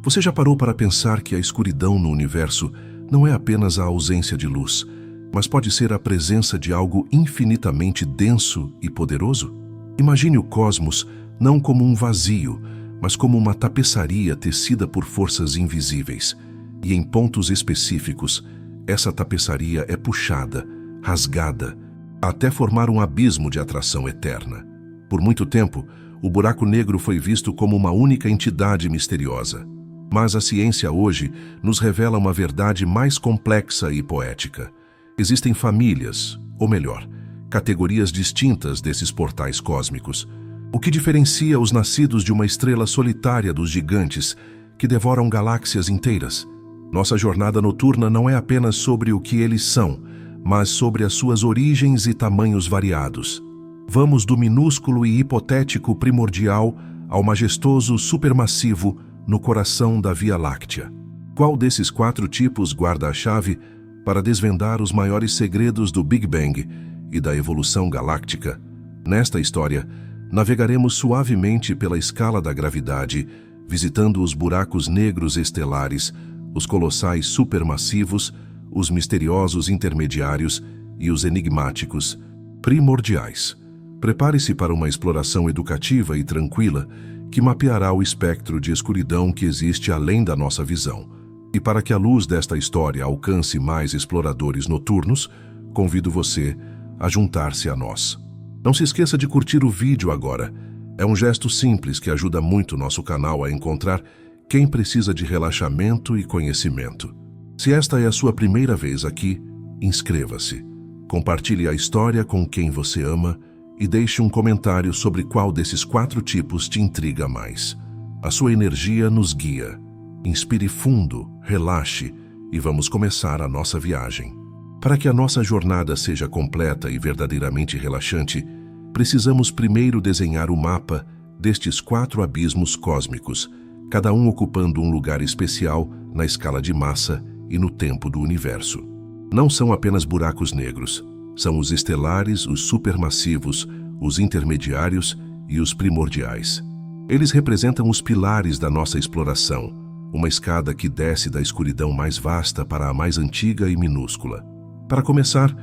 Você já parou para pensar que a escuridão no universo não é apenas a ausência de luz, mas pode ser a presença de algo infinitamente denso e poderoso? Imagine o cosmos não como um vazio, mas como uma tapeçaria tecida por forças invisíveis. E em pontos específicos, essa tapeçaria é puxada, rasgada, até formar um abismo de atração eterna. Por muito tempo, o buraco negro foi visto como uma única entidade misteriosa. Mas a ciência hoje nos revela uma verdade mais complexa e poética. Existem famílias, ou melhor, categorias distintas desses portais cósmicos. O que diferencia os nascidos de uma estrela solitária dos gigantes que devoram galáxias inteiras? Nossa jornada noturna não é apenas sobre o que eles são, mas sobre as suas origens e tamanhos variados. Vamos do minúsculo e hipotético primordial ao majestoso supermassivo no coração da Via Láctea. Qual desses 4 tipos guarda a chave para desvendar os maiores segredos do Big Bang e da evolução galáctica? Nesta história, navegaremos suavemente pela escala da gravidade, visitando os buracos negros estelares, os colossais supermassivos, os misteriosos intermediários e os enigmáticos primordiais. Prepare-se para uma exploração educativa e tranquila que mapeará o espectro de escuridão que existe além da nossa visão. E para que a luz desta história alcance mais exploradores noturnos, convido você a juntar-se a nós. Não se esqueça de curtir o vídeo agora. É um gesto simples que ajuda muito nosso canal a encontrar quem precisa de relaxamento e conhecimento. Se esta é a sua primeira vez aqui, inscreva-se. Compartilhe a história com quem você ama e deixe um comentário sobre qual desses 4 tipos te intriga mais. A sua energia nos guia. Inspire fundo, relaxe e vamos começar a nossa viagem. Para que a nossa jornada seja completa e verdadeiramente relaxante, precisamos primeiro desenhar o mapa destes 4 abismos cósmicos, cada um ocupando um lugar especial na escala de massa e no tempo do universo. Não são apenas buracos negros, são os estelares, os supermassivos, os intermediários e os primordiais. Eles representam os pilares da nossa exploração, uma escada que desce da escuridão mais vasta para a mais antiga e minúscula. Para começar,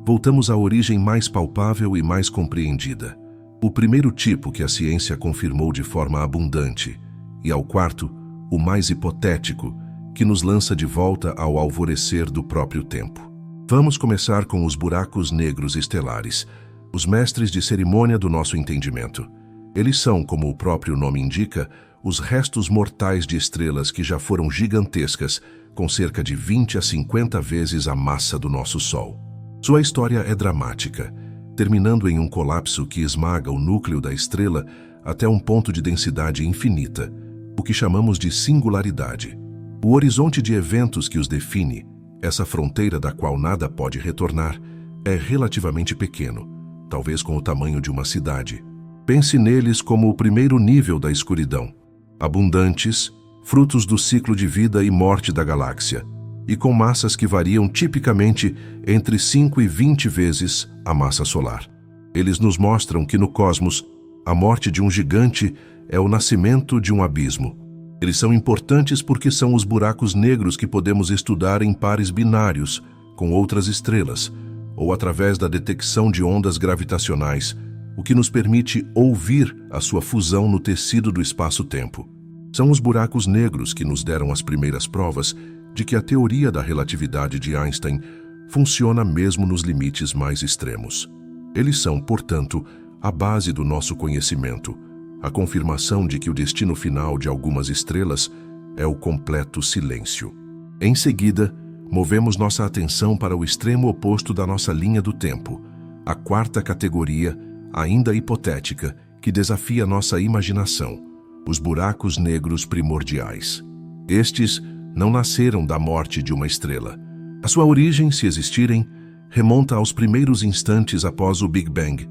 voltamos à origem mais palpável e mais compreendida. O primeiro tipo que a ciência confirmou de forma abundante, e ao quarto, o mais hipotético, que nos lança de volta ao alvorecer do próprio tempo. Vamos começar com os buracos negros estelares, os mestres de cerimônia do nosso entendimento. Eles são, como o próprio nome indica, os restos mortais de estrelas que já foram gigantescas, com cerca de 20 a 50 vezes a massa do nosso Sol. Sua história é dramática, terminando em um colapso que esmaga o núcleo da estrela até um ponto de densidade infinita, o que chamamos de singularidade. O horizonte de eventos que os define, essa fronteira da qual nada pode retornar, é relativamente pequeno, talvez com o tamanho de uma cidade. Pense neles como o primeiro nível da escuridão, abundantes, frutos do ciclo de vida e morte da galáxia, e com massas que variam tipicamente entre 5 e 20 vezes a massa solar. Eles nos mostram que no cosmos, a morte de um gigante é o nascimento de um abismo. Eles são importantes porque são os buracos negros que podemos estudar em pares binários, com outras estrelas, ou através da detecção de ondas gravitacionais, o que nos permite ouvir a sua fusão no tecido do espaço-tempo. São os buracos negros que nos deram as primeiras provas de que a teoria da relatividade de Einstein funciona mesmo nos limites mais extremos. Eles são, portanto, a base do nosso conhecimento, a confirmação de que o destino final de algumas estrelas é o completo silêncio. Em seguida, movemos nossa atenção para o extremo oposto da nossa linha do tempo, a 4ª categoria, ainda hipotética, que desafia nossa imaginação, os buracos negros primordiais. Estes não nasceram da morte de uma estrela. A sua origem, se existirem, remonta aos primeiros instantes após o Big Bang,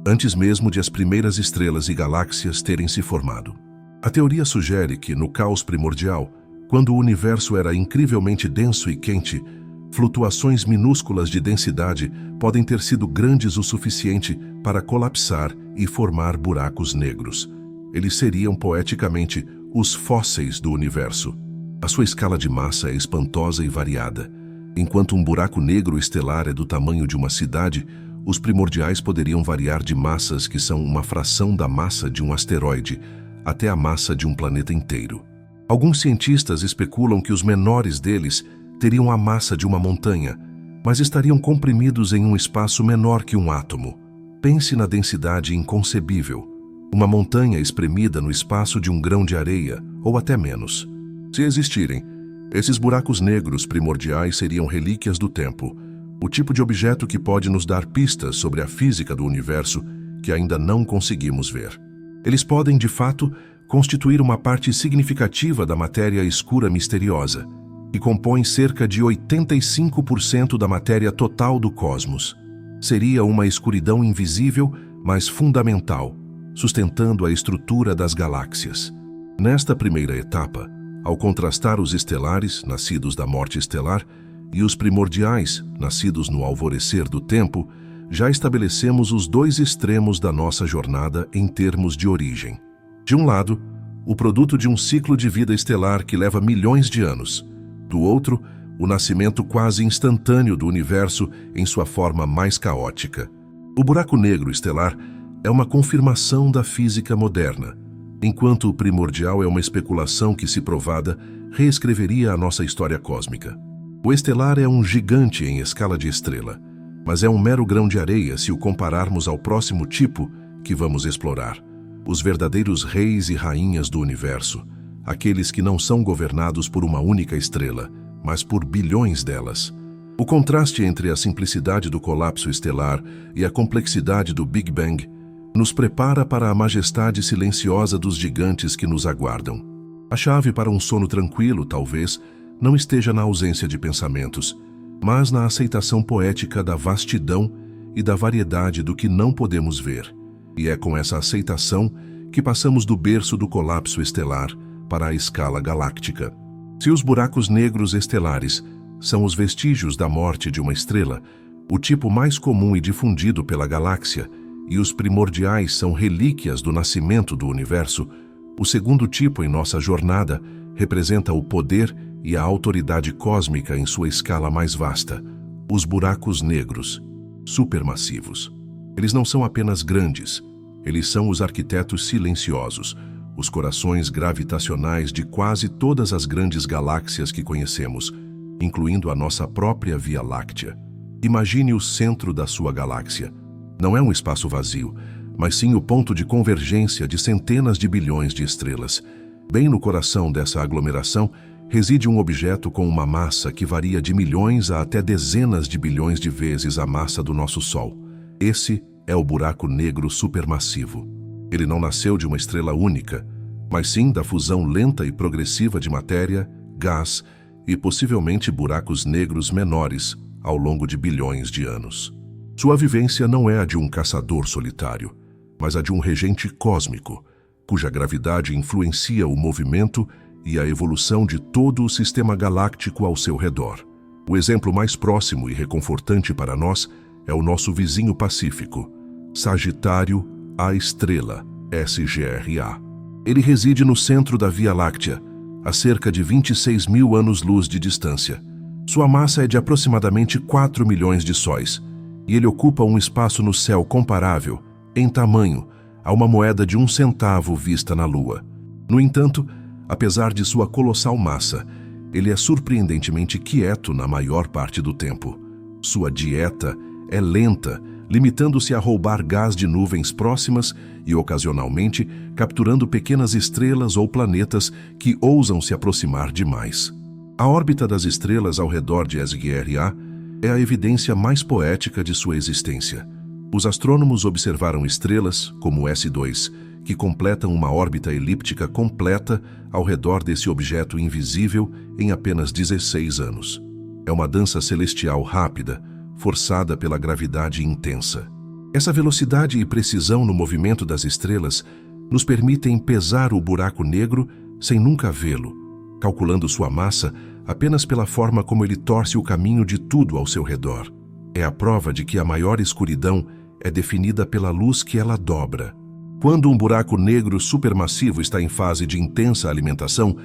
antes mesmo de as primeiras estrelas e galáxias terem se formado. A teoria sugere que, no caos primordial, quando o universo era incrivelmente denso e quente, flutuações minúsculas de densidade podem ter sido grandes o suficiente para colapsar e formar buracos negros. Eles seriam, poeticamente, os fósseis do universo. A sua escala de massa é espantosa e variada. Enquanto um buraco negro estelar é do tamanho de uma cidade, os primordiais poderiam variar de massas que são uma fração da massa de um asteroide até a massa de um planeta inteiro. Alguns cientistas especulam que os menores deles teriam a massa de uma montanha, mas estariam comprimidos em um espaço menor que um átomo. Pense na densidade inconcebível. Uma montanha espremida no espaço de um grão de areia, ou até menos. Se existirem, esses buracos negros primordiais seriam relíquias do tempo, o tipo de objeto que pode nos dar pistas sobre a física do universo que ainda não conseguimos ver. Eles podem, de fato, constituir uma parte significativa da matéria escura misteriosa, que compõe cerca de 85% da matéria total do cosmos. Seria uma escuridão invisível, mas fundamental, sustentando a estrutura das galáxias. Nesta primeira etapa, ao contrastar os estelares, nascidos da morte estelar, e os primordiais, nascidos no alvorecer do tempo, já estabelecemos os dois extremos da nossa jornada em termos de origem. De um lado, o produto de um ciclo de vida estelar que leva milhões de anos. Do outro, o nascimento quase instantâneo do universo em sua forma mais caótica. O buraco negro estelar é uma confirmação da física moderna, enquanto o primordial é uma especulação que, se provada, reescreveria a nossa história cósmica. O estelar é um gigante em escala de estrela, mas é um mero grão de areia se o compararmos ao próximo tipo que vamos explorar. Os verdadeiros reis e rainhas do universo, aqueles que não são governados por uma única estrela, mas por bilhões delas. O contraste entre a simplicidade do colapso estelar e a complexidade do Big Bang nos prepara para a majestade silenciosa dos gigantes que nos aguardam. A chave para um sono tranquilo, talvez, não esteja na ausência de pensamentos, mas na aceitação poética da vastidão e da variedade do que não podemos ver. E é com essa aceitação que passamos do berço do colapso estelar para a escala galáctica. Se os buracos negros estelares são os vestígios da morte de uma estrela, o tipo mais comum e difundido pela galáxia, e os primordiais são relíquias do nascimento do universo, o segundo tipo em nossa jornada representa o poder e a autoridade cósmica em sua escala mais vasta, os buracos negros, supermassivos. Eles não são apenas grandes, eles são os arquitetos silenciosos, os corações gravitacionais de quase todas as grandes galáxias que conhecemos, incluindo a nossa própria Via Láctea. Imagine o centro da sua galáxia. Não é um espaço vazio, mas sim o ponto de convergência de centenas de bilhões de estrelas. Bem no coração dessa aglomeração reside um objeto com uma massa que varia de milhões a até dezenas de bilhões de vezes a massa do nosso Sol. Esse é o buraco negro supermassivo. Ele não nasceu de uma estrela única, mas sim da fusão lenta e progressiva de matéria, gás e possivelmente buracos negros menores ao longo de bilhões de anos. Sua vivência não é a de um caçador solitário, mas a de um regente cósmico, cuja gravidade influencia o movimento e a evolução de todo o sistema galáctico ao seu redor. O exemplo mais próximo e reconfortante para nós é o nosso vizinho pacífico, Sagitário A estrela, SGRA. Ele reside no centro da Via Láctea, a cerca de 26 mil anos-luz de distância. Sua massa é de aproximadamente 4 milhões de sóis, e ele ocupa um espaço no céu comparável, em tamanho, a uma moeda de 1 centavo vista na Lua. No entanto, apesar de sua colossal massa, ele é surpreendentemente quieto na maior parte do tempo. Sua dieta é lenta, limitando-se a roubar gás de nuvens próximas e, ocasionalmente, capturando pequenas estrelas ou planetas que ousam se aproximar demais. A órbita das estrelas ao redor de SGRA é a evidência mais poética de sua existência. Os astrônomos observaram estrelas, como S2, que completam uma órbita elíptica completa ao redor desse objeto invisível em apenas 16 anos. É uma dança celestial rápida, forçada pela gravidade intensa. Essa velocidade e precisão no movimento das estrelas nos permitem pesar o buraco negro sem nunca vê-lo, calculando sua massa apenas pela forma como ele torce o caminho de tudo ao seu redor. É a prova de que a maior escuridão é definida pela luz que ela dobra. Quando um buraco negro supermassivo está em fase de intensa alimentação,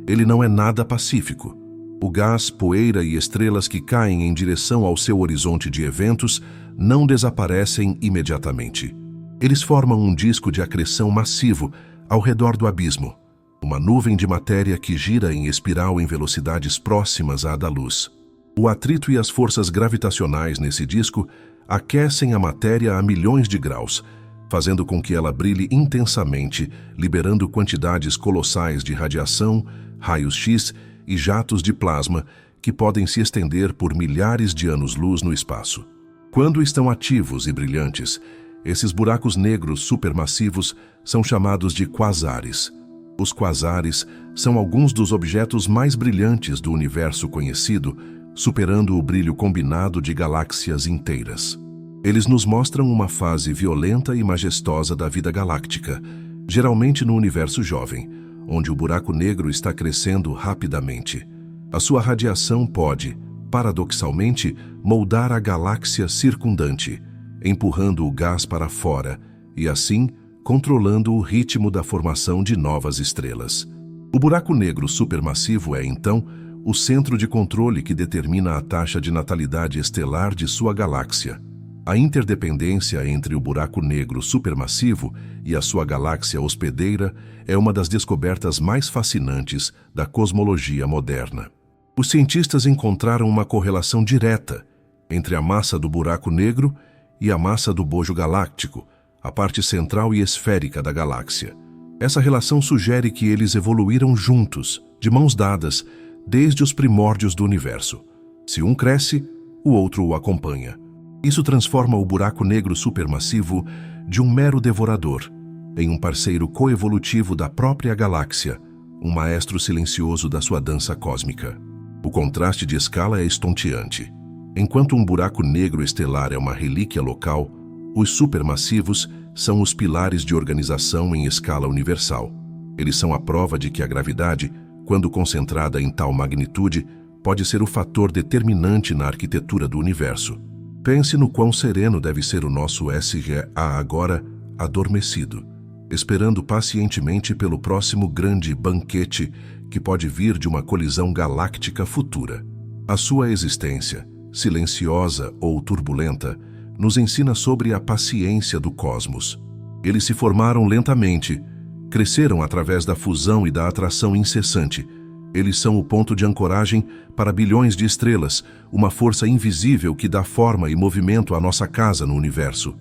Ele não é nada pacífico. O gás, poeira e estrelas que caem em direção ao seu horizonte de eventos não desaparecem imediatamente. Eles formam um disco de acreção massivo ao redor do abismo, uma nuvem de matéria que gira em espiral em velocidades próximas à da luz. O atrito e as forças gravitacionais nesse disco aquecem a matéria a milhões de graus, fazendo com que ela brilhe intensamente, liberando quantidades colossais de radiação, raios-x e jatos de plasma que podem se estender por milhares de anos-luz no espaço. Quando estão ativos e brilhantes, esses buracos negros supermassivos são chamados de quasares. Os quasares são alguns dos objetos mais brilhantes do universo conhecido, superando o brilho combinado de galáxias inteiras. Eles nos mostram uma fase violenta e majestosa da vida galáctica, geralmente no universo jovem, onde o buraco negro está crescendo rapidamente. A sua radiação pode, paradoxalmente, moldar a galáxia circundante, empurrando o gás para fora e, assim, controlando o ritmo da formação de novas estrelas. O buraco negro supermassivo é, então, o centro de controle que determina a taxa de natalidade estelar de sua galáxia. A interdependência entre o buraco negro supermassivo e a sua galáxia hospedeira é uma das descobertas mais fascinantes da cosmologia moderna. Os cientistas encontraram uma correlação direta entre a massa do buraco negro e a massa do bojo galáctico, a parte central e esférica da galáxia. Essa relação sugere que eles evoluíram juntos, de mãos dadas, desde os primórdios do universo. Se um cresce, o outro o acompanha. Isso transforma o buraco negro supermassivo de um mero devorador em um parceiro coevolutivo da própria galáxia, um maestro silencioso da sua dança cósmica. O contraste de escala é estonteante. Enquanto um buraco negro estelar é uma relíquia local, os supermassivos são os pilares de organização em escala universal. Eles são a prova de que a gravidade, quando concentrada em tal magnitude, pode ser o fator determinante na arquitetura do universo. Pense no quão sereno deve ser o nosso SGA agora adormecido, esperando pacientemente pelo próximo grande banquete que pode vir de uma colisão galáctica futura. A sua existência, silenciosa ou turbulenta, nos ensina sobre a paciência do cosmos. Eles se formaram lentamente, cresceram através da fusão e da atração incessante. Eles são o ponto de ancoragem para bilhões de estrelas, uma força invisível que dá forma e movimento à nossa casa no universo.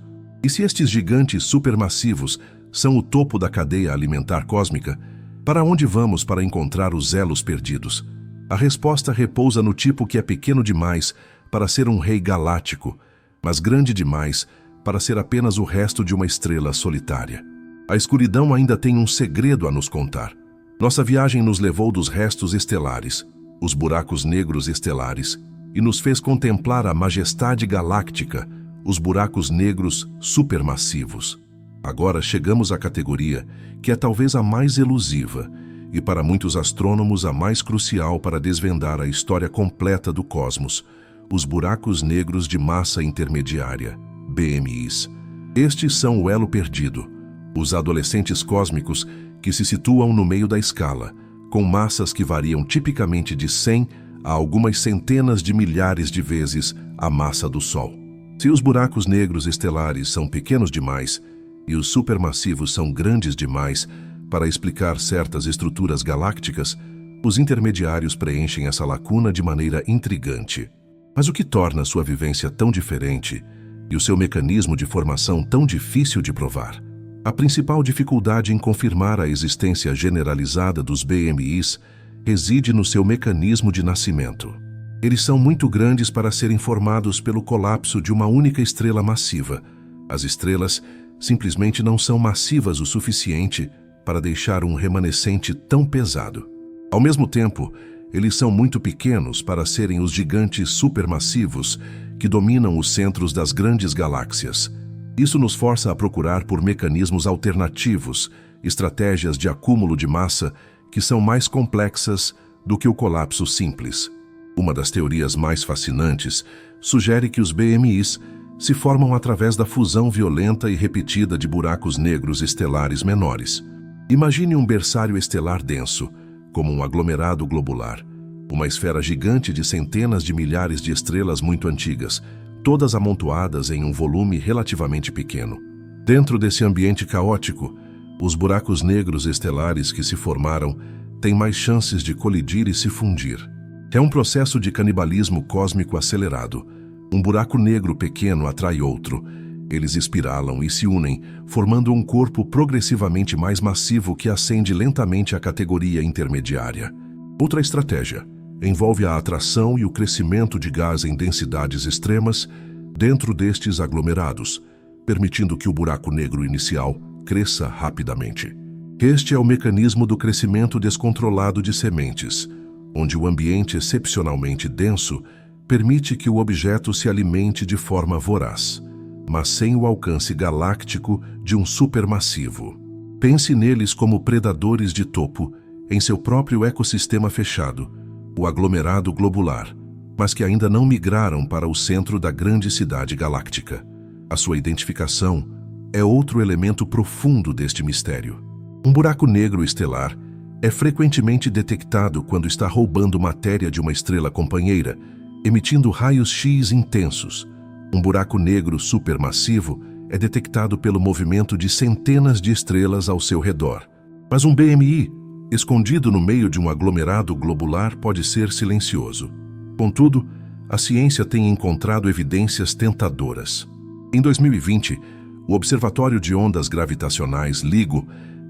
E se estes gigantes supermassivos são o topo da cadeia alimentar cósmica, para onde vamos para encontrar os elos perdidos? A resposta repousa no tipo que é pequeno demais para ser um rei galáctico, mas grande demais para ser apenas o resto de uma estrela solitária. A escuridão ainda tem um segredo a nos contar. Nossa viagem nos levou dos restos estelares, os buracos negros estelares, e nos fez contemplar a majestade galáctica, os buracos negros supermassivos. Agora chegamos à categoria que é talvez a mais elusiva e, para muitos astrônomos, a mais crucial para desvendar a história completa do cosmos, os buracos negros de massa intermediária, BMIs. Estes são o elo perdido, os adolescentes cósmicos que se situam no meio da escala, com massas que variam tipicamente de 100 a algumas centenas de milhares de vezes a massa do Sol. Se os buracos negros estelares são pequenos demais e os supermassivos são grandes demais para explicar certas estruturas galácticas, os intermediários preenchem essa lacuna de maneira intrigante. Mas o que torna sua vivência tão diferente e o seu mecanismo de formação tão difícil de provar? A principal dificuldade em confirmar a existência generalizada dos BMIs reside no seu mecanismo de nascimento. Eles são muito grandes para serem formados pelo colapso de uma única estrela massiva. As estrelas simplesmente não são massivas o suficiente para deixar um remanescente tão pesado. Ao mesmo tempo, eles são muito pequenos para serem os gigantes supermassivos que dominam os centros das grandes galáxias. Isso nos força a procurar por mecanismos alternativos, estratégias de acúmulo de massa que são mais complexas do que o colapso simples. Uma das teorias mais fascinantes sugere que os BMIs se formam através da fusão violenta e repetida de buracos negros estelares menores. Imagine um berçário estelar denso, como um aglomerado globular, uma esfera gigante de centenas de milhares de estrelas muito antigas, todas amontoadas em um volume relativamente pequeno. Dentro desse ambiente caótico, os buracos negros estelares que se formaram têm mais chances de colidir e se fundir. É um processo de canibalismo cósmico acelerado. Um buraco negro pequeno atrai outro. Eles espiralam e se unem, formando um corpo progressivamente mais massivo que ascende lentamente à categoria intermediária. Outra estratégia envolve a atração e o crescimento de gás em densidades extremas dentro destes aglomerados, permitindo que o buraco negro inicial cresça rapidamente. Este é o mecanismo do crescimento descontrolado de sementes, onde o ambiente excepcionalmente denso permite que o objeto se alimente de forma voraz, mas sem o alcance galáctico de um supermassivo. Pense neles como predadores de topo em seu próprio ecossistema fechado, o aglomerado globular, mas que ainda não migraram para o centro da grande cidade galáctica. A sua identificação é outro elemento profundo deste mistério. Um buraco negro estelar é frequentemente detectado quando está roubando matéria de uma estrela companheira, emitindo raios X intensos. Um buraco negro supermassivo é detectado pelo movimento de centenas de estrelas ao seu redor. Mas um BMI, escondido no meio de um aglomerado globular, pode ser silencioso. Contudo, a ciência tem encontrado evidências tentadoras. Em 2020, o Observatório de Ondas Gravitacionais LIGO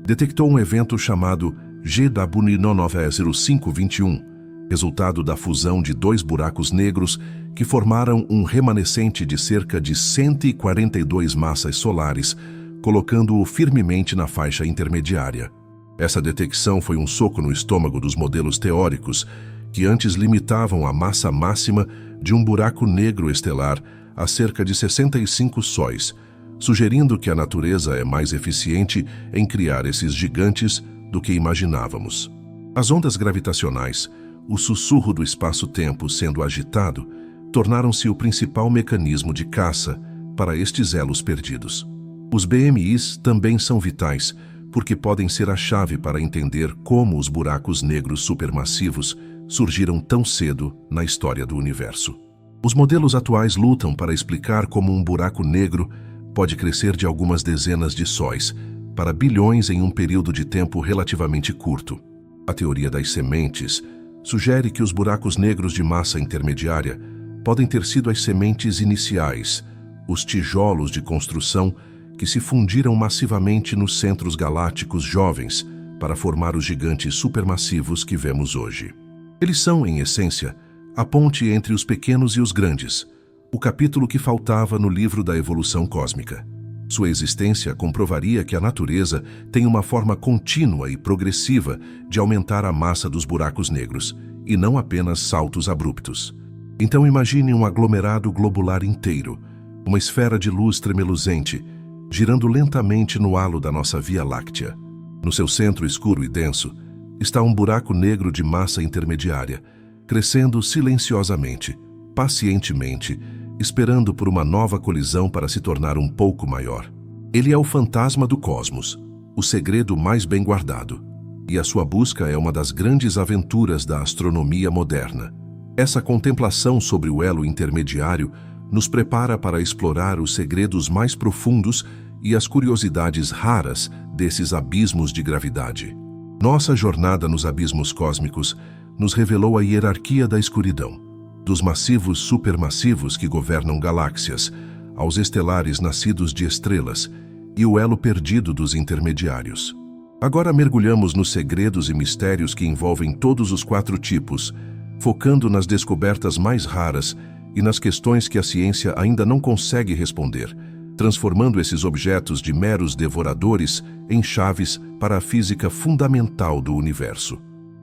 detectou um evento chamado GW90521, resultado da fusão de dois buracos negros que formaram um remanescente de cerca de 142 massas solares, colocando-o firmemente na faixa intermediária. Essa detecção foi um soco no estômago dos modelos teóricos, que antes limitavam a massa máxima de um buraco negro estelar a cerca de 65 sóis, sugerindo que a natureza é mais eficiente em criar esses gigantes do que imaginávamos. As ondas gravitacionais, o sussurro do espaço-tempo sendo agitado, tornaram-se o principal mecanismo de caça para estes elos perdidos. Os BMIs também são vitais, porque podem ser a chave para entender como os buracos negros supermassivos surgiram tão cedo na história do universo. Os modelos atuais lutam para explicar como um buraco negro pode crescer de algumas dezenas de sóis para bilhões em um período de tempo relativamente curto. A teoria das sementes sugere que os buracos negros de massa intermediária podem ter sido as sementes iniciais, os tijolos de construção que se fundiram massivamente nos centros galácticos jovens para formar os gigantes supermassivos que vemos hoje. Eles são, em essência, a ponte entre os pequenos e os grandes, o capítulo que faltava no livro da evolução cósmica. Sua existência comprovaria que a natureza tem uma forma contínua e progressiva de aumentar a massa dos buracos negros, e não apenas saltos abruptos. Então imagine um aglomerado globular inteiro, uma esfera de luz tremeluzente, girando lentamente no halo da nossa Via Láctea. No seu centro escuro e denso, está um buraco negro de massa intermediária, crescendo silenciosamente, pacientemente, esperando por uma nova colisão para se tornar um pouco maior. Ele é o fantasma do cosmos, o segredo mais bem guardado, e a sua busca é uma das grandes aventuras da astronomia moderna. Essa contemplação sobre o elo intermediário nos prepara para explorar os segredos mais profundos e as curiosidades raras desses abismos de gravidade. Nossa jornada nos abismos cósmicos nos revelou a hierarquia da escuridão, dos massivos supermassivos que governam galáxias, aos estelares nascidos de estrelas e o elo perdido dos intermediários. Agora mergulhamos nos segredos e mistérios que envolvem todos os quatro tipos, focando nas descobertas mais raras e nas questões que a ciência ainda não consegue responder, transformando esses objetos de meros devoradores em chaves para a física fundamental do universo.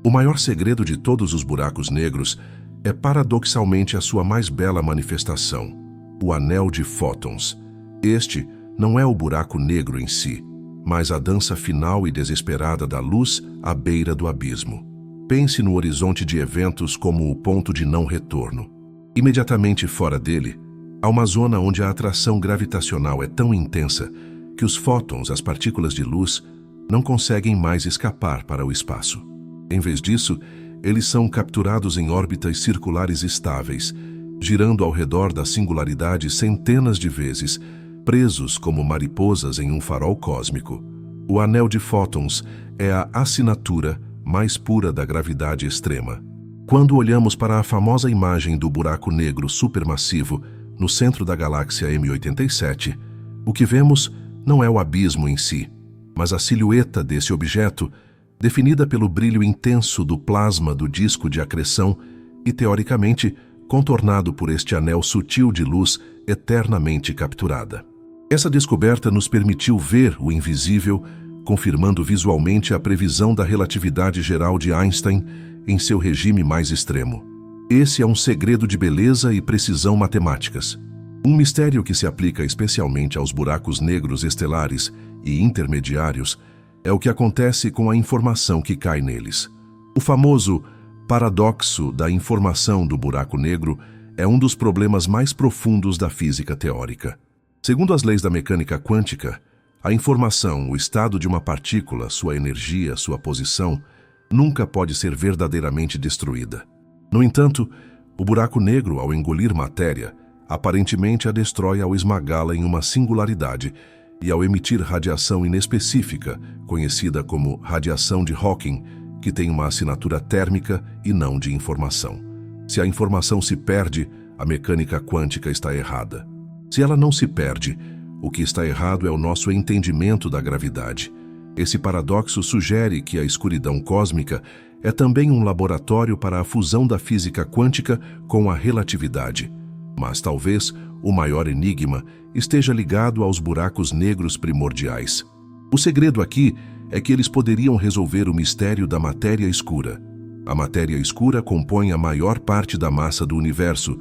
O maior segredo de todos os buracos negros é paradoxalmente a sua mais bela manifestação, o anel de fótons. Este não é o buraco negro em si, mas a dança final e desesperada da luz à beira do abismo. Pense no horizonte de eventos como o ponto de não retorno. Imediatamente fora dele, há uma zona onde a atração gravitacional é tão intensa que os fótons, as partículas de luz, não conseguem mais escapar para o espaço. Em vez disso, eles são capturados em órbitas circulares estáveis, girando ao redor da singularidade centenas de vezes, presos como mariposas em um farol cósmico. O anel de fótons é a assinatura mais pura da gravidade extrema. Quando olhamos para a famosa imagem do buraco negro supermassivo no centro da galáxia M87, o que vemos não é o abismo em si, mas a silhueta desse objeto, definida pelo brilho intenso do plasma do disco de acreção e, teoricamente, contornado por este anel sutil de luz eternamente capturada. Essa descoberta nos permitiu ver o invisível, confirmando visualmente a previsão da relatividade geral de Einstein em seu regime mais extremo. Esse é um segredo de beleza e precisão matemáticas. Um mistério que se aplica especialmente aos buracos negros estelares e intermediários é o que acontece com a informação que cai neles. O famoso paradoxo da informação do buraco negro é um dos problemas mais profundos da física teórica. Segundo as leis da mecânica quântica, a informação, o estado de uma partícula, sua energia, sua posição, nunca pode ser verdadeiramente destruída. No entanto, o buraco negro, ao engolir matéria, aparentemente a destrói ao esmagá-la em uma singularidade e ao emitir radiação inespecífica, conhecida como radiação de Hawking, que tem uma assinatura térmica e não de informação. Se a informação se perde, a mecânica quântica está errada. Se ela não se perde, o que está errado é o nosso entendimento da gravidade. Esse paradoxo sugere que a escuridão cósmica é também um laboratório para a fusão da física quântica com a relatividade. Mas talvez o maior enigma esteja ligado aos buracos negros primordiais. O segredo aqui é que eles poderiam resolver o mistério da matéria escura. A matéria escura compõe a maior parte da massa do universo,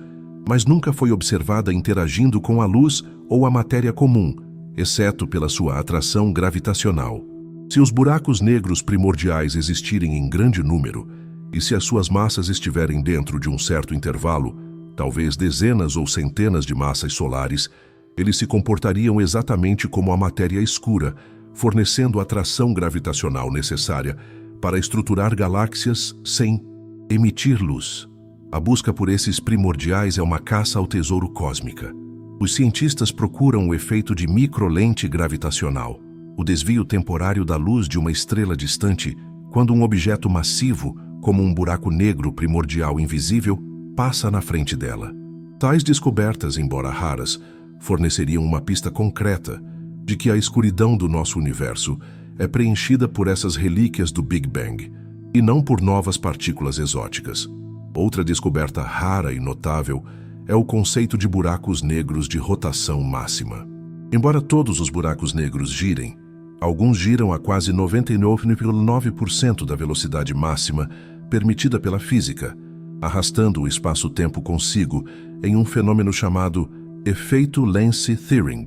mas nunca foi observada interagindo com a luz ou a matéria comum, exceto pela sua atração gravitacional. Se os buracos negros primordiais existirem em grande número, e se as suas massas estiverem dentro de um certo intervalo, talvez dezenas ou centenas de massas solares, eles se comportariam exatamente como a matéria escura, fornecendo a atração gravitacional necessária para estruturar galáxias sem emitir luz. A busca por esses primordiais é uma caça ao tesouro cósmica. Os cientistas procuram o efeito de microlente gravitacional, o desvio temporário da luz de uma estrela distante quando um objeto massivo, como um buraco negro primordial invisível, passa na frente dela. Tais descobertas, embora raras, forneceriam uma pista concreta de que a escuridão do nosso universo é preenchida por essas relíquias do Big Bang, e não por novas partículas exóticas. Outra descoberta rara e notável é o conceito de buracos negros de rotação máxima. Embora todos os buracos negros girem, alguns giram a quase 99,9% da velocidade máxima permitida pela física, arrastando o espaço-tempo consigo em um fenômeno chamado efeito Lense-Thirring.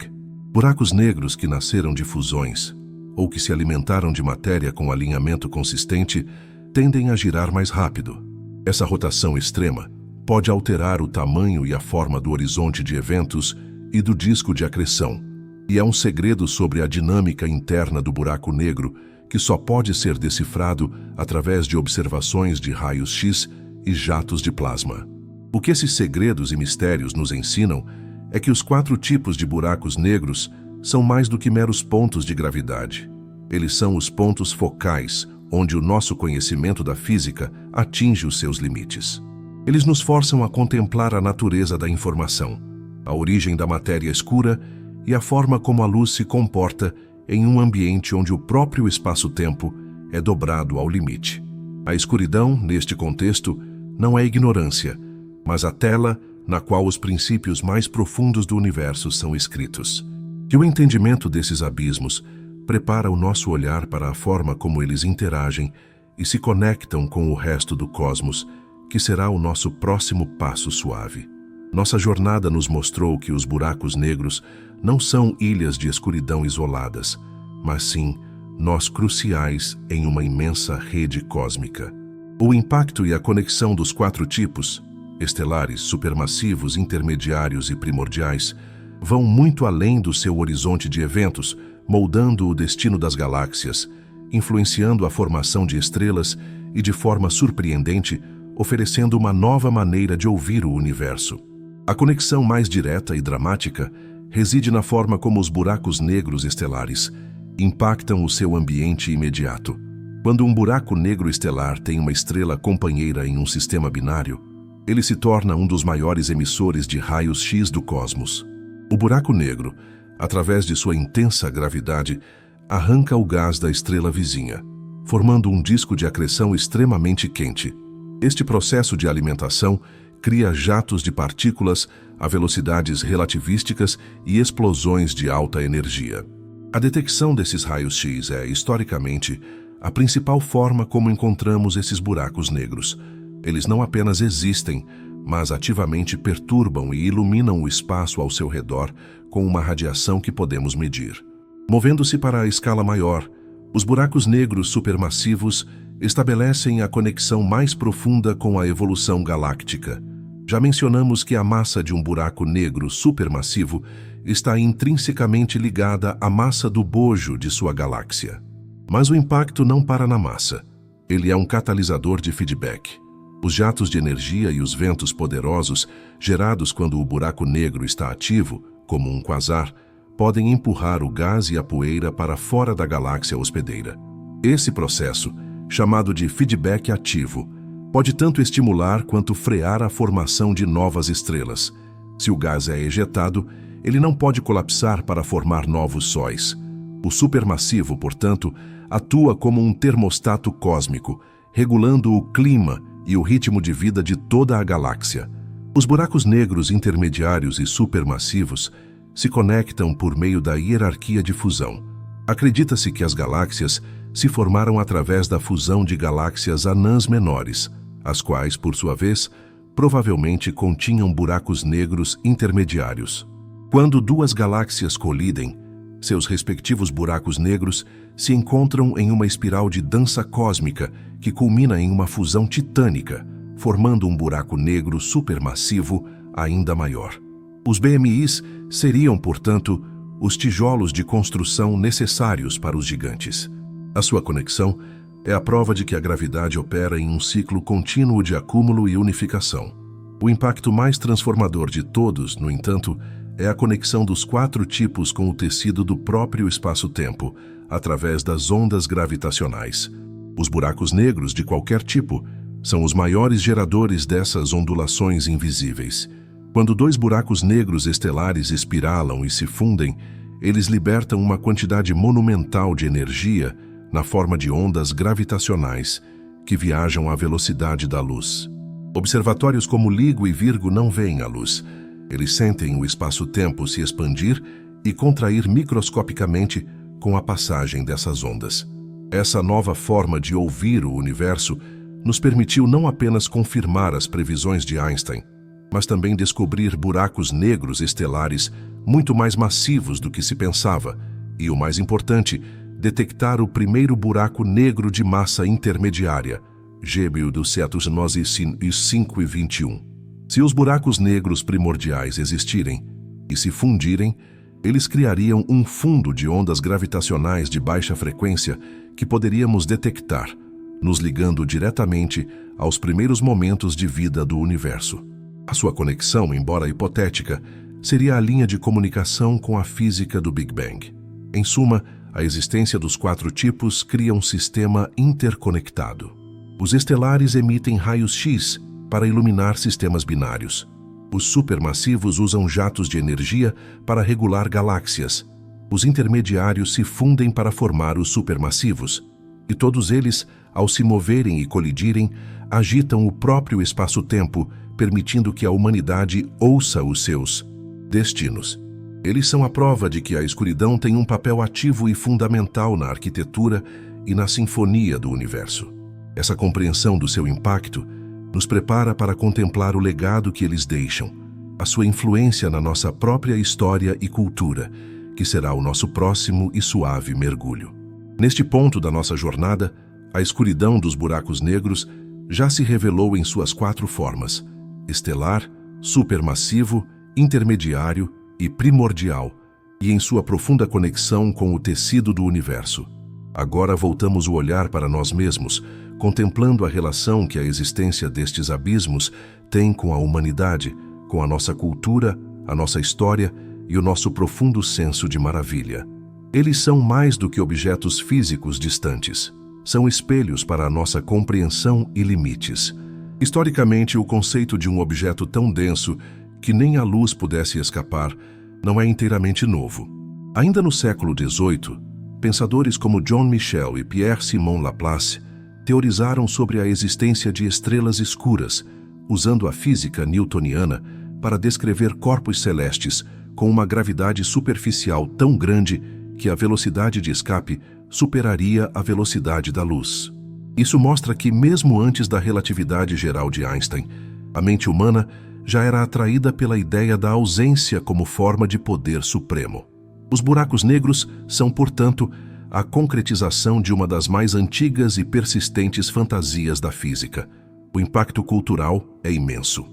Buracos negros que nasceram de fusões, ou que se alimentaram de matéria com alinhamento consistente, tendem a girar mais rápido. Essa rotação extrema pode alterar o tamanho e a forma do horizonte de eventos e do disco de acreção, e é um segredo sobre a dinâmica interna do buraco negro que só pode ser decifrado através de observações de raios-x e jatos de plasma. O que esses segredos e mistérios nos ensinam é que os 4 tipos de buracos negros são mais do que meros pontos de gravidade. Eles são os pontos focais onde o nosso conhecimento da física atinge os seus limites. Eles nos forçam a contemplar a natureza da informação, a origem da matéria escura e a forma como a luz se comporta em um ambiente onde o próprio espaço-tempo é dobrado ao limite. A escuridão, neste contexto, não é ignorância, mas a tela na qual os princípios mais profundos do universo são escritos. Que o entendimento desses abismos prepara o nosso olhar para a forma como eles interagem e se conectam com o resto do cosmos, que será o nosso próximo passo suave. Nossa jornada nos mostrou que os buracos negros não são ilhas de escuridão isoladas, mas sim nós cruciais em uma imensa rede cósmica. O impacto e a conexão dos 4 tipos, estelares, supermassivos, intermediários e primordiais, vão muito além do seu horizonte de eventos, moldando o destino das galáxias, influenciando a formação de estrelas e de forma surpreendente, oferecendo uma nova maneira de ouvir o universo. A conexão mais direta e dramática reside na forma como os buracos negros estelares impactam o seu ambiente imediato. Quando um buraco negro estelar tem uma estrela companheira em um sistema binário, ele se torna um dos maiores emissores de raios X do cosmos. O buraco negro, através de sua intensa gravidade, arranca o gás da estrela vizinha, formando um disco de acreção extremamente quente. Este processo de alimentação cria jatos de partículas a velocidades relativísticas e explosões de alta energia. A detecção desses raios X é, historicamente, a principal forma como encontramos esses buracos negros. Eles não apenas existem, mas ativamente perturbam e iluminam o espaço ao seu redor com uma radiação que podemos medir. Movendo-se para a escala maior, os buracos negros supermassivos estabelecem a conexão mais profunda com a evolução galáctica. Já mencionamos que a massa de um buraco negro supermassivo está intrinsecamente ligada à massa do bojo de sua galáxia. Mas o impacto não para na massa. Ele é um catalisador de feedback. Os jatos de energia e os ventos poderosos gerados quando o buraco negro está ativo, como um quasar, podem empurrar o gás e a poeira para fora da galáxia hospedeira. Esse processo, chamado de feedback ativo, pode tanto estimular quanto frear a formação de novas estrelas. Se o gás é ejetado, ele não pode colapsar para formar novos sóis. O supermassivo, portanto, atua como um termostato cósmico, regulando o clima e o ritmo de vida de toda a galáxia. Os buracos negros intermediários e supermassivos se conectam por meio da hierarquia de fusão. Acredita-se que as galáxias se formaram através da fusão de galáxias anãs menores, as quais, por sua vez, provavelmente continham buracos negros intermediários. Quando duas galáxias colidem, seus respectivos buracos negros se encontram em uma espiral de dança cósmica que culmina em uma fusão titânica, formando um buraco negro supermassivo ainda maior. Os BMIs seriam, portanto, os tijolos de construção necessários para os gigantes. A sua conexão é a prova de que a gravidade opera em um ciclo contínuo de acúmulo e unificação. O impacto mais transformador de todos, no entanto, é a conexão dos 4 tipos com o tecido do próprio espaço-tempo, através das ondas gravitacionais. Os buracos negros de qualquer tipo são os maiores geradores dessas ondulações invisíveis. Quando 2 buracos negros estelares espiralam e se fundem, eles libertam uma quantidade monumental de energia na forma de ondas gravitacionais que viajam à velocidade da luz. Observatórios como LIGO e Virgo não veem a luz. Eles sentem o espaço-tempo se expandir e contrair microscopicamente com a passagem dessas ondas. Essa nova forma de ouvir o universo nos permitiu não apenas confirmar as previsões de Einstein, mas também descobrir buracos negros estelares muito mais massivos do que se pensava e, o mais importante, detectar o primeiro buraco negro de massa intermediária, Gêmeo do Cetus Nós e 5 e 21. Se os buracos negros primordiais existirem e se fundirem, eles criariam um fundo de ondas gravitacionais de baixa frequência que poderíamos detectar, nos ligando diretamente aos primeiros momentos de vida do universo. A sua conexão, embora hipotética, seria a linha de comunicação com a física do Big Bang. Em suma, a existência dos 4 tipos cria um sistema interconectado. Os estelares emitem raios X para iluminar sistemas binários. Os supermassivos usam jatos de energia para regular galáxias. Os intermediários se fundem para formar os supermassivos. E todos eles, ao se moverem e colidirem, agitam o próprio espaço-tempo, permitindo que a humanidade ouça os seus destinos. Eles são a prova de que a escuridão tem um papel ativo e fundamental na arquitetura e na sinfonia do universo. Essa compreensão do seu impacto nos prepara para contemplar o legado que eles deixam, a sua influência na nossa própria história e cultura, que será o nosso próximo e suave mergulho. Neste ponto da nossa jornada, a escuridão dos buracos negros já se revelou em suas 4 formas: estelar, supermassivo, intermediário e primordial, e em sua profunda conexão com o tecido do universo. Agora voltamos o olhar para nós mesmos, contemplando a relação que a existência destes abismos tem com a humanidade, com a nossa cultura, a nossa história e o nosso profundo senso de maravilha. Eles são mais do que objetos físicos distantes. São espelhos para a nossa compreensão e limites. Historicamente, o conceito de um objeto tão denso que nem a luz pudesse escapar não é inteiramente novo. Ainda no século XVIII, pensadores como John Michel e Pierre-Simon Laplace teorizaram sobre a existência de estrelas escuras, usando a física newtoniana para descrever corpos celestes com uma gravidade superficial tão grande que a velocidade de escape superaria a velocidade da luz. Isso mostra que, mesmo antes da relatividade geral de Einstein, a mente humana já era atraída pela ideia da ausência como forma de poder supremo. Os buracos negros são, portanto, a concretização de uma das mais antigas e persistentes fantasias da física. O impacto cultural é imenso.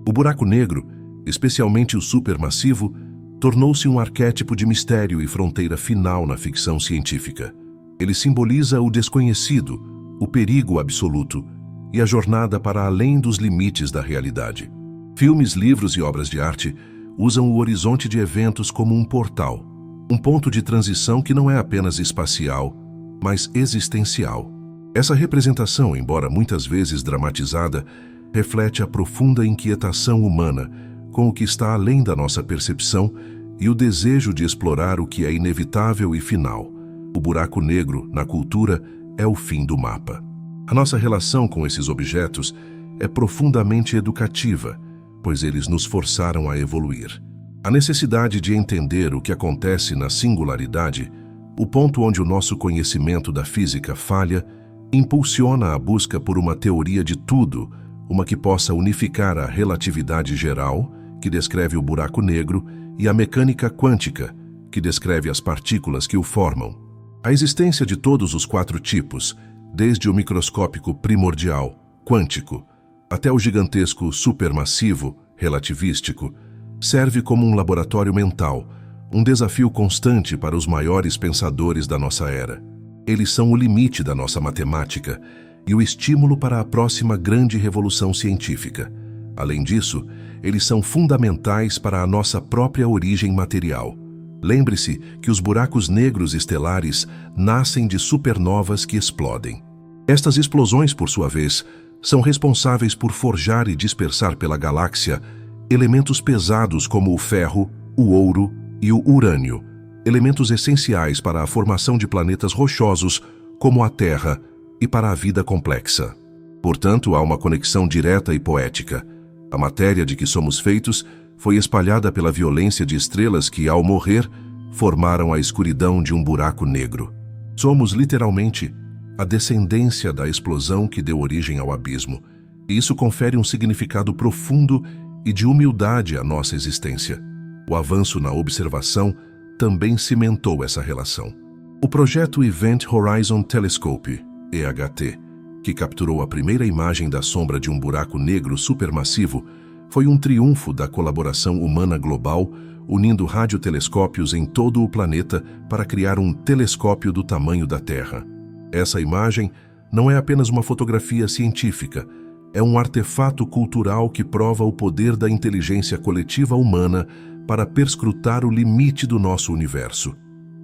O buraco negro, especialmente o supermassivo, tornou-se um arquétipo de mistério e fronteira final na ficção científica. Ele simboliza o desconhecido, o perigo absoluto e a jornada para além dos limites da realidade. Filmes, livros e obras de arte usam o horizonte de eventos como um portal, um ponto de transição que não é apenas espacial, mas existencial. Essa representação, embora muitas vezes dramatizada, reflete a profunda inquietação humana com o que está além da nossa percepção e o desejo de explorar o que é inevitável e final. O buraco negro, na cultura, é o fim do mapa. A nossa relação com esses objetos é profundamente educativa, pois eles nos forçaram a evoluir. A necessidade de entender o que acontece na singularidade, o ponto onde o nosso conhecimento da física falha, impulsiona a busca por uma teoria de tudo, uma que possa unificar a relatividade geral, que descreve o buraco negro, e a mecânica quântica, que descreve as partículas que o formam. A existência de todos os 4 tipos, desde o microscópico primordial, quântico, até o gigantesco supermassivo, relativístico, serve como um laboratório mental, um desafio constante para os maiores pensadores da nossa era. Eles são o limite da nossa matemática e o estímulo para a próxima grande revolução científica. Além disso, eles são fundamentais para a nossa própria origem material. Lembre-se que os buracos negros estelares nascem de supernovas que explodem. Estas explosões, por sua vez, são responsáveis por forjar e dispersar pela galáxia elementos pesados como o ferro, o ouro e o urânio, elementos essenciais para a formação de planetas rochosos como a Terra e para a vida complexa. Portanto, há uma conexão direta e poética. A matéria de que somos feitos foi espalhada pela violência de estrelas que, ao morrer, formaram a escuridão de um buraco negro. Somos, literalmente, a descendência da explosão que deu origem ao abismo, e isso confere um significado profundo e de humildade à nossa existência. O avanço na observação também cimentou essa relação. O projeto Event Horizon Telescope, EHT, que capturou a primeira imagem da sombra de um buraco negro supermassivo, foi um triunfo da colaboração humana global, unindo radiotelescópios em todo o planeta para criar um telescópio do tamanho da Terra. Essa imagem não é apenas uma fotografia científica, é um artefato cultural que prova o poder da inteligência coletiva humana para perscrutar o limite do nosso universo.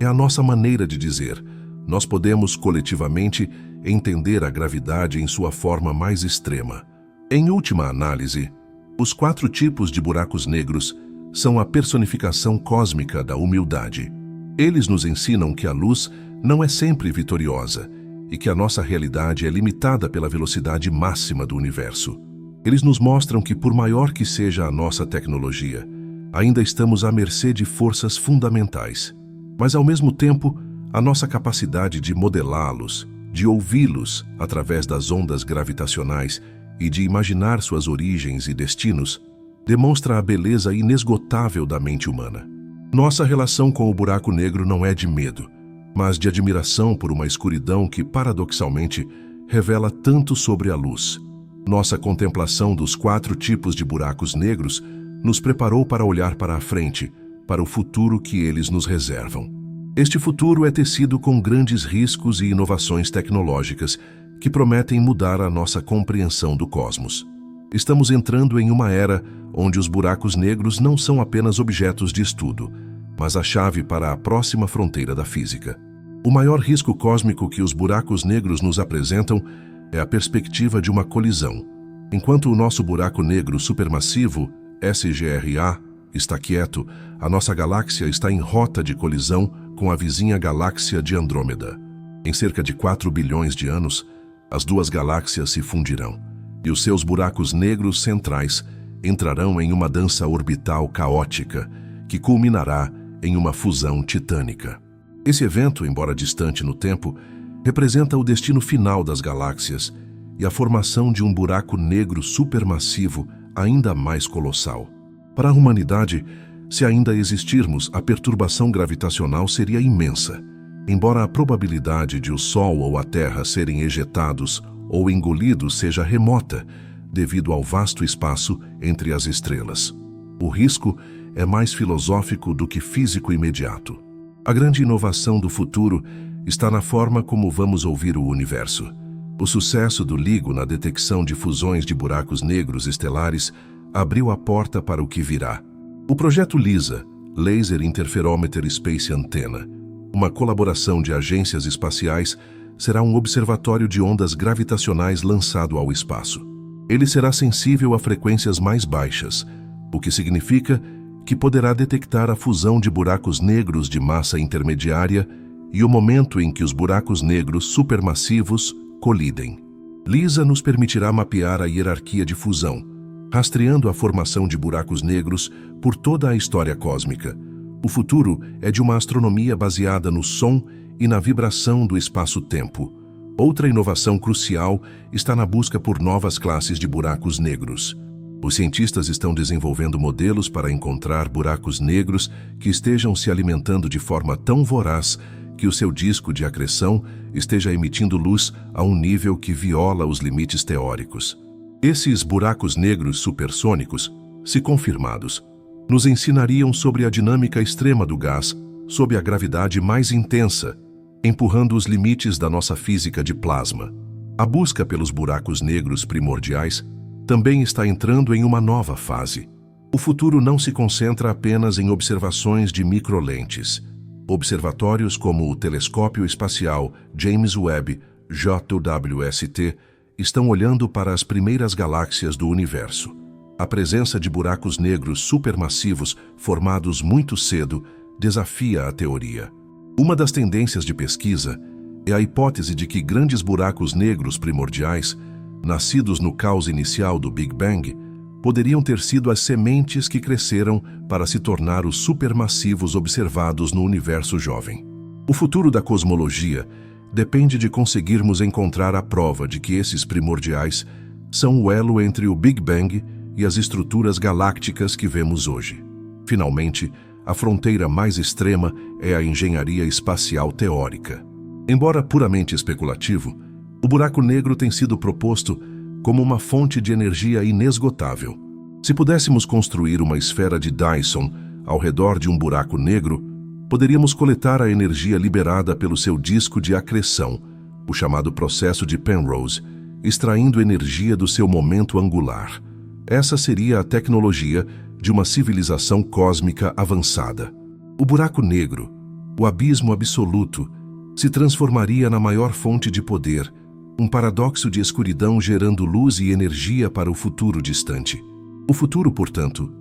É a nossa maneira de dizer: nós podemos coletivamente entender a gravidade em sua forma mais extrema. Em última análise, os 4 tipos de buracos negros são a personificação cósmica da humildade. Eles nos ensinam que a luz não é sempre vitoriosa e que a nossa realidade é limitada pela velocidade máxima do universo. Eles nos mostram que, por maior que seja a nossa tecnologia, ainda estamos à mercê de forças fundamentais. Mas, ao mesmo tempo, a nossa capacidade de modelá-los, de ouvi-los através das ondas gravitacionais e de imaginar suas origens e destinos, demonstra a beleza inesgotável da mente humana. Nossa relação com o buraco negro não é de medo, mas de admiração por uma escuridão que, paradoxalmente, revela tanto sobre a luz. Nossa contemplação dos 4 tipos de buracos negros nos preparou para olhar para a frente, para o futuro que eles nos reservam. Este futuro é tecido com grandes riscos e inovações tecnológicas que prometem mudar a nossa compreensão do cosmos. Estamos entrando em uma era onde os buracos negros não são apenas objetos de estudo, mas a chave para a próxima fronteira da física. O maior risco cósmico que os buracos negros nos apresentam é a perspectiva de uma colisão. Enquanto o nosso buraco negro supermassivo, SGRA, está quieto, a nossa galáxia está em rota de colisão com a vizinha galáxia de Andrômeda. Em cerca de 4 bilhões de anos, as duas galáxias se fundirão, e os seus buracos negros centrais entrarão em uma dança orbital caótica que culminará em uma fusão titânica. Esse evento, embora distante no tempo, representa o destino final das galáxias e a formação de um buraco negro supermassivo ainda mais colossal. Para a humanidade, se ainda existirmos, a perturbação gravitacional seria imensa. Embora a probabilidade de o Sol ou a Terra serem ejetados ou engolidos seja remota, devido ao vasto espaço entre as estrelas. O risco é mais filosófico do que físico imediato. A grande inovação do futuro está na forma como vamos ouvir o universo. O sucesso do LIGO na detecção de fusões de buracos negros estelares abriu a porta para o que virá. O projeto LISA, Laser Interferometer Space Antenna, uma colaboração de agências espaciais, será um observatório de ondas gravitacionais lançado ao espaço. Ele será sensível a frequências mais baixas, o que significa que poderá detectar a fusão de buracos negros de massa intermediária e o momento em que os buracos negros supermassivos colidem. LISA nos permitirá mapear a hierarquia de fusão, rastreando a formação de buracos negros por toda a história cósmica. O futuro é de uma astronomia baseada no som e na vibração do espaço-tempo. Outra inovação crucial está na busca por novas classes de buracos negros. Os cientistas estão desenvolvendo modelos para encontrar buracos negros que estejam se alimentando de forma tão voraz que o seu disco de acreção esteja emitindo luz a um nível que viola os limites teóricos. Esses buracos negros supersônicos, se confirmados, nos ensinariam sobre a dinâmica extrema do gás sob a gravidade mais intensa, empurrando os limites da nossa física de plasma. A busca pelos buracos negros primordiais também está entrando em uma nova fase. O futuro não se concentra apenas em observações de microlentes. Observatórios como o Telescópio Espacial James Webb, JWST, estão olhando para as primeiras galáxias do universo. A presença de buracos negros supermassivos formados muito cedo desafia a teoria. Uma das tendências de pesquisa é a hipótese de que grandes buracos negros primordiais, nascidos no caos inicial do Big Bang, poderiam ter sido as sementes que cresceram para se tornar os supermassivos observados no universo jovem. O futuro da cosmologia depende de conseguirmos encontrar a prova de que esses primordiais são o elo entre o Big Bang e as estruturas galácticas que vemos hoje. Finalmente, a fronteira mais extrema é a engenharia espacial teórica. Embora puramente especulativo, o buraco negro tem sido proposto como uma fonte de energia inesgotável. Se pudéssemos construir uma esfera de Dyson ao redor de um buraco negro, poderíamos coletar a energia liberada pelo seu disco de acreção, o chamado processo de Penrose, extraindo energia do seu momento angular. Essa seria a tecnologia de uma civilização cósmica avançada. O buraco negro, o abismo absoluto, se transformaria na maior fonte de poder, um paradoxo de escuridão gerando luz e energia para o futuro distante. O futuro, portanto,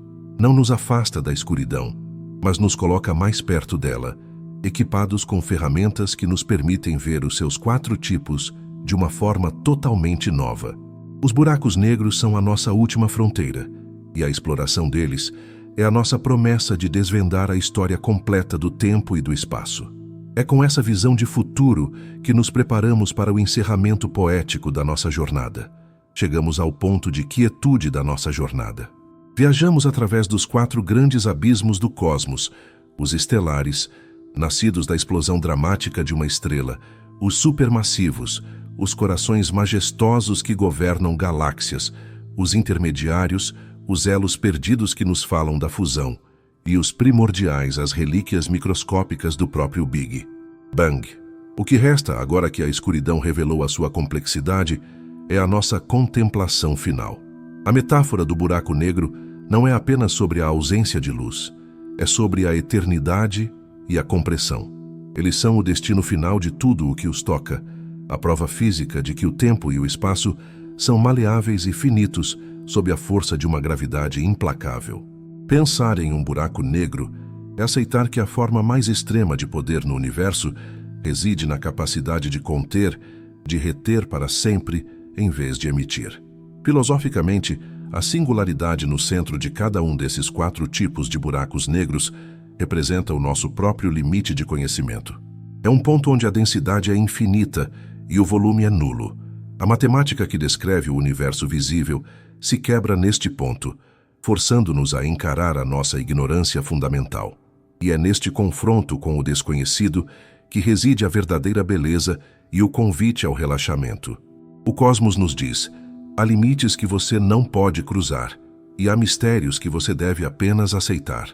não nos afasta da escuridão, mas nos coloca mais perto dela, equipados com ferramentas que nos permitem ver os seus 4 tipos de uma forma totalmente nova. Os buracos negros são a nossa última fronteira, e a exploração deles é a nossa promessa de desvendar a história completa do tempo e do espaço. É com essa visão de futuro que nos preparamos para o encerramento poético da nossa jornada. Chegamos ao ponto de quietude da nossa jornada. Viajamos através dos 4 grandes abismos do cosmos, os estelares, nascidos da explosão dramática de uma estrela, os supermassivos, os corações majestosos que governam galáxias, os intermediários, os elos perdidos que nos falam da fusão, e os primordiais as relíquias microscópicas do próprio Big Bang. O que resta, agora que a escuridão revelou a sua complexidade, é a nossa contemplação final. A metáfora do buraco negro não é apenas sobre a ausência de luz, é sobre a eternidade e a compressão. Eles são o destino final de tudo o que os toca, a prova física de que o tempo e o espaço são maleáveis e finitos sob a força de uma gravidade implacável. Pensar em um buraco negro é aceitar que a forma mais extrema de poder no universo reside na capacidade de conter, de reter para sempre, em vez de emitir. Filosoficamente, a singularidade no centro de cada um desses 4 tipos de buracos negros representa o nosso próprio limite de conhecimento. É um ponto onde a densidade é infinita e o volume é nulo. A matemática que descreve o universo visível se quebra neste ponto, forçando-nos a encarar a nossa ignorância fundamental. E é neste confronto com o desconhecido que reside a verdadeira beleza e o convite ao relaxamento. O cosmos nos diz: há limites que você não pode cruzar, e há mistérios que você deve apenas aceitar.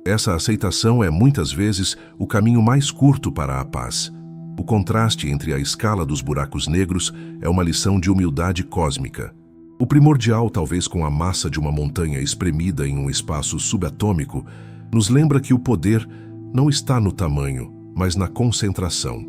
Essa aceitação é, muitas vezes, o caminho mais curto para a paz. O contraste entre a escala dos buracos negros é uma lição de humildade cósmica. O primordial, talvez com a massa de uma montanha espremida em um espaço subatômico, nos lembra que o poder não está no tamanho, mas na concentração.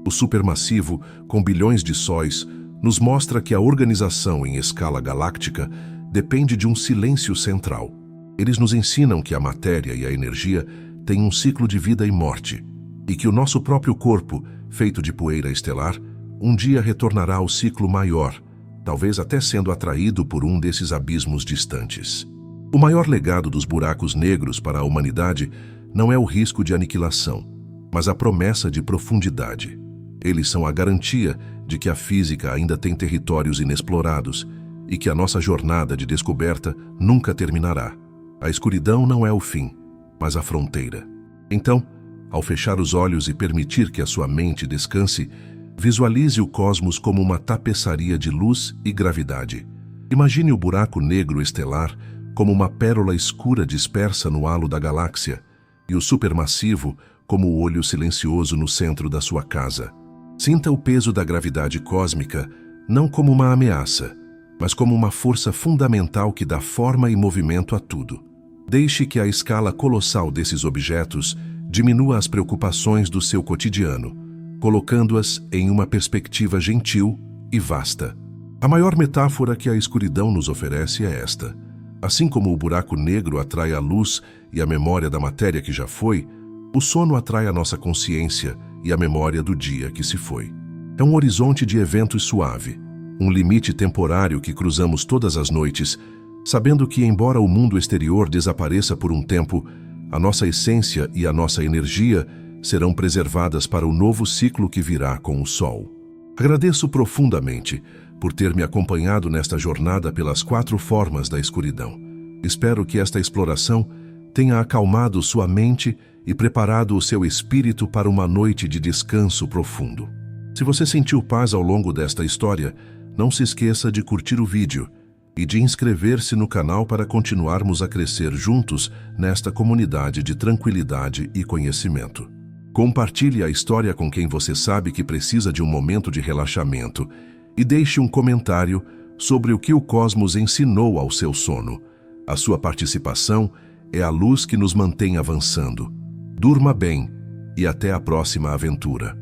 O supermassivo, com bilhões de sóis, nos mostra que a organização em escala galáctica depende de um silêncio central. Eles nos ensinam que a matéria e a energia têm um ciclo de vida e morte, e que o nosso próprio corpo, feito de poeira estelar, um dia retornará ao ciclo maior, talvez até sendo atraído por um desses abismos distantes. O maior legado dos buracos negros para a humanidade não é o risco de aniquilação, mas a promessa de profundidade. Eles são a garantia de que a física ainda tem territórios inexplorados e que a nossa jornada de descoberta nunca terminará. A escuridão não é o fim, mas a fronteira. Então, ao fechar os olhos e permitir que a sua mente descanse, visualize o cosmos como uma tapeçaria de luz e gravidade. Imagine o buraco negro estelar como uma pérola escura dispersa no halo da galáxia e o supermassivo como o olho silencioso no centro da sua casa. Sinta o peso da gravidade cósmica não como uma ameaça, mas como uma força fundamental que dá forma e movimento a tudo. Deixe que a escala colossal desses objetos diminua as preocupações do seu cotidiano, colocando-as em uma perspectiva gentil e vasta. A maior metáfora que a escuridão nos oferece é esta. Assim como o buraco negro atrai a luz e a memória da matéria que já foi, o sono atrai a nossa consciência e a memória do dia que se foi. É um horizonte de eventos suave, um limite temporário que cruzamos todas as noites, sabendo que, embora o mundo exterior desapareça por um tempo, a nossa essência e a nossa energia serão preservadas para o novo ciclo que virá com o Sol. Agradeço profundamente por ter me acompanhado nesta jornada pelas 4 formas da escuridão. Espero que esta exploração tenha acalmado sua mente e preparado o seu espírito para uma noite de descanso profundo. Se você sentiu paz ao longo desta história, não se esqueça de curtir o vídeo e de inscrever-se no canal para continuarmos a crescer juntos nesta comunidade de tranquilidade e conhecimento. Compartilhe a história com quem você sabe que precisa de um momento de relaxamento e deixe um comentário sobre o que o cosmos ensinou ao seu sono. A sua participação é a luz que nos mantém avançando. Durma bem e até a próxima aventura.